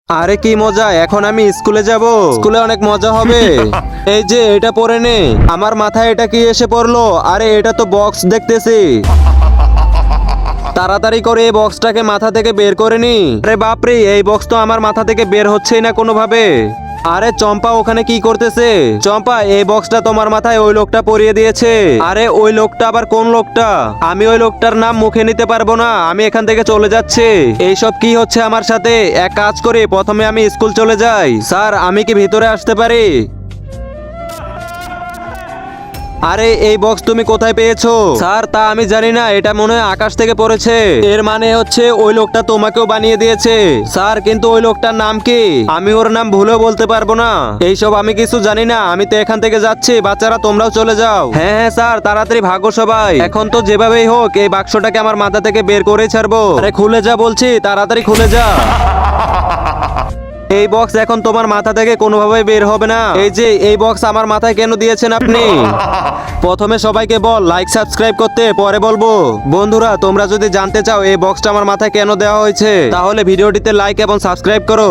আরে কি মজা, এখন আমি স্কুলে যাব। স্কুলে অনেক মজা হবে। এই যে এটা পরে নে। আমার মাথায় এটা কি এসে পড়লো? আরে এটা তো বক্স দেখতেছি। তাড়াতাড়ি করে এই বক্সটাকে মাথা থেকে বের করে নি। আরে বাপরে, এই বক্স তো আমার মাথা থেকে বের হচ্ছেই না কোনোভাবে। আরে চম্পা ওখানে কি করতেছে? চম্পা, এই বক্সটা তোমার মাথায় ওই লোকটা পরিয়ে দিয়েছে। আরে ওই লোকটা আবার কোন লোকটা? আমি ওই লোকটার নাম মুখে নিতে পারবো না, আমি এখান থেকে চলে যাচ্ছি। এইসব কি হচ্ছে আমার সাথে? এক কাজ করি, প্রথমে আমি স্কুল চলে যাই। স্যার, আমি কি ভিতরে আসতে পারি? আরে এই বক্স তুমি কোথায় পেয়েছো? স্যার, তা আমি জানি না, এটা মনে হয় আকাশ থেকে পড়েছে। এর মানে হচ্ছে ওই লোকটা তোমাকেও বানিয়ে দিয়েছে। স্যার, কিন্তু ওই লোকটার নাম কি? আমি ওর নাম ভুলেও বলতে পারবো না। এইসব আমি কিছু জানি না, আমি তো এখান থেকে যাচ্ছি। বাচ্চারা তোমরাও চলে যাও। হ্যাঁ হ্যাঁ স্যার, তাড়াতাড়ি ভাগো সবাই। এখন তো যেভাবেই হোক এই বাক্সটাকে আমার মাথা থেকে বের করে ছাড়বো। আরে খুলে যা বলছি, তাড়াতাড়ি খুলে যা। এই বক্স এখন তোমার মাথা থেকে কোনোভাবে বের হবে না। এই যে এই বক্স আমার মাথায় কেন দিয়েছেন আপনি? প্রথমে সবাইকে বল লাইক সাবস্ক্রাইব করতে, পরে বলবো। বন্ধুরা, তোমরা যদি জানতে চাও এই বক্সটা আমার মাথায় কেন দেওয়া হয়েছে, তাহলে ভিডিওটিতে লাইক এবং সাবস্ক্রাইব করো।